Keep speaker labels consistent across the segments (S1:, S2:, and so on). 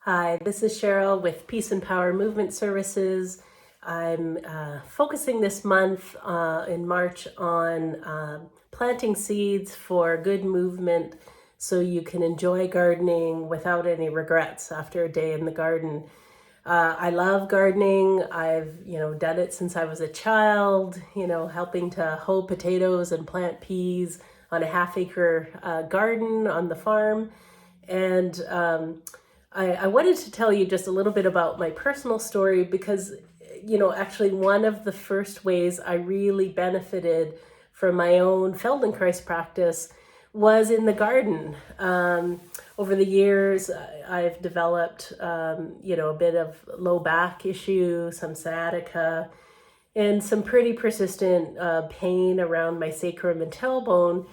S1: Hi, this is Cheryl with Peace and Power Movement Services. I'm focusing this month in March on planting seeds for good movement so you can enjoy gardening without any regrets after a day in the garden. I love gardening. I've, done it since I was a child, helping to hoe potatoes and plant peas on a half-acre garden on the farm. And I wanted to tell you just a little bit about my personal story because, actually one of the first ways I really benefited from my own Feldenkrais practice was in the garden. Over the years, I've developed, a bit of low back issue, some sciatica, and some pretty persistent pain around my sacrum and tailbone.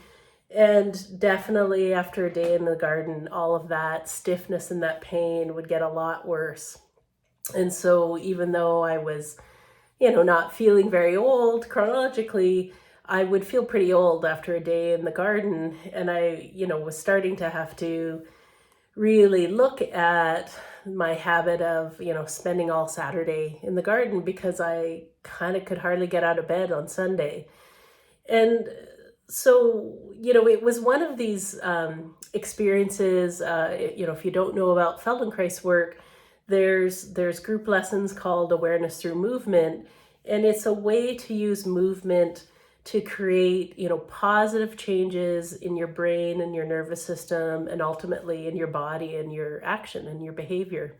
S1: And definitely after a day in the garden, all of that stiffness and that pain would get a lot worse. And so even though I was, not feeling very old chronologically, I would feel pretty old after a day in the garden. And I, was starting to have to really look at my habit of, spending all Saturday in the garden because I kind of could hardly get out of bed on Sunday. And so, it was one of these experiences, if you don't know about Feldenkrais work, there's group lessons called Awareness Through Movement, and it's a way to use movement to create, positive changes in your brain and your nervous system, and ultimately in your body and your action and your behavior.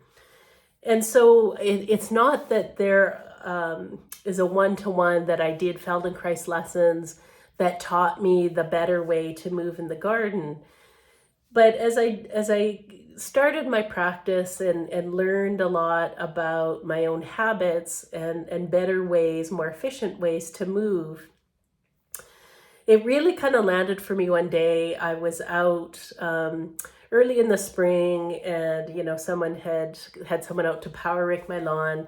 S1: And so it's not that there is a one-to-one that I did Feldenkrais lessons that taught me the better way to move in the garden. But as I started my practice and learned a lot about my own habits and better ways, more efficient ways to move, it really kind of landed for me one day. I was out early in the spring, and someone had someone out to power rake my lawn,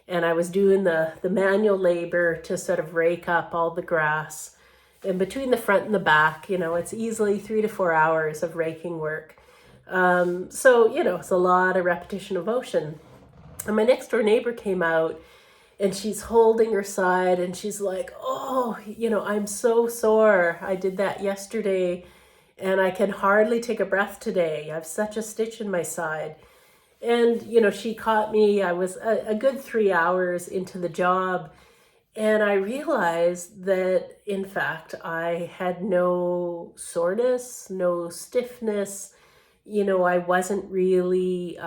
S1: and I was doing the manual labor to sort of rake up all the grass. And between the front and the back, it's easily 3 to 4 hours of raking work. So, it's a lot of repetition of motion. And my next door neighbor came out, and she's holding her side, and she's like, oh, I'm so sore. I did that yesterday, and I can hardly take a breath today. I have such a stitch in my side. And, she caught me. I was a good 3 hours into the job. And I realized that, in fact, I had no soreness, no stiffness. I wasn't really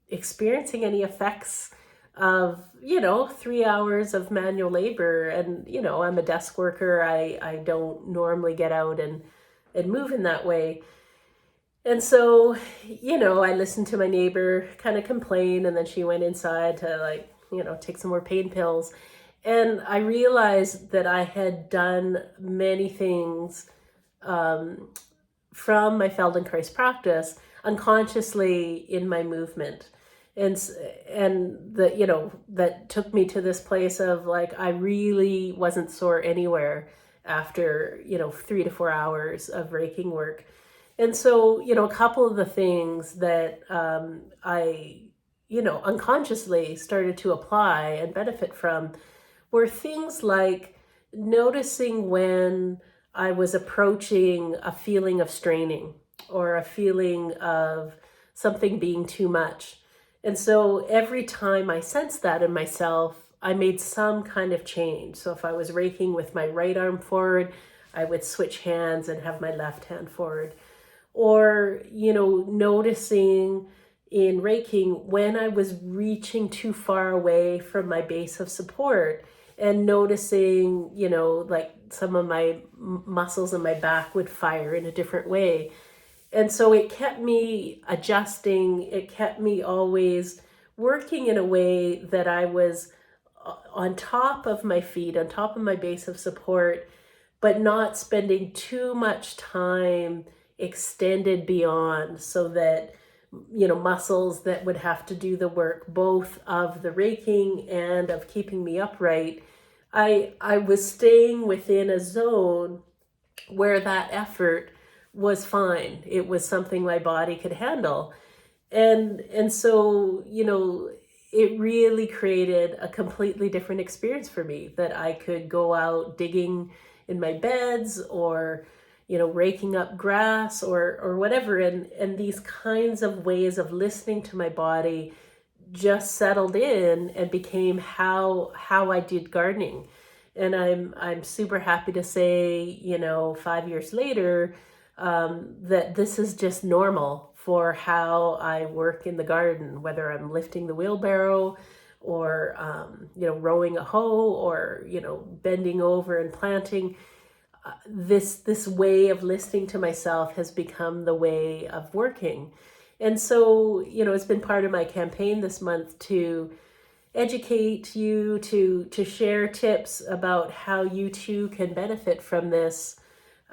S1: experiencing any effects of, 3 hours of manual labor. And, I'm a desk worker. I don't normally get out and move in that way. And so, I listened to my neighbor kind of complain, and then she went inside to take some more pain pills. And I realized that I had done many things from my Feldenkrais practice unconsciously in my movement. And that took me to this place of I really wasn't sore anywhere after, 3 to 4 hours of raking work. And so, a couple of the things that I, unconsciously started to apply and benefit from were things like noticing when I was approaching a feeling of straining or a feeling of something being too much. And so every time I sensed that in myself, I made some kind of change. So if I was raking with my right arm forward, I would switch hands and have my left hand forward. Or, noticing in raking when I was reaching too far away from my base of support, and noticing, some of my muscles in my back would fire in a different way. And so it kept me adjusting. It kept me always working in a way that I was on top of my feet, on top of my base of support, but not spending too much time extended beyond, so that muscles that would have to do the work both of the raking and of keeping me upright, I was staying within a zone where that effort was fine. It was something my body could handle. And so, it really created a completely different experience for me, that I could go out digging in my beds, or raking up grass, or whatever, and these kinds of ways of listening to my body just settled in and became how I did gardening. And I'm super happy to say, 5 years later, that this is just normal for how I work in the garden, whether I'm lifting the wheelbarrow, or rowing a hoe, or bending over and planting. This way of listening to myself has become the way of working. And so, it's been part of my campaign this month to educate you, to share tips about how you too can benefit from this.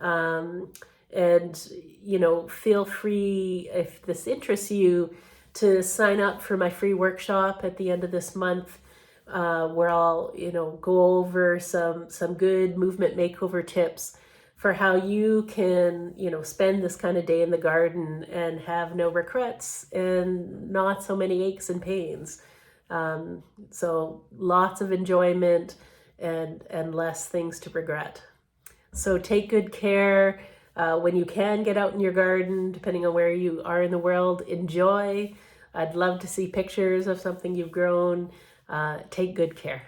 S1: And feel free, if this interests you, to sign up for my free workshop at the end of this month, where I'll go over some good movement makeover tips for how you can spend this kind of day in the garden and have no regrets and not so many aches and pains. So lots of enjoyment and less things to regret. So take good care. When you can get out in your garden, depending on where you are in the world, enjoy. I'd love to see pictures of something you've grown. Take good care.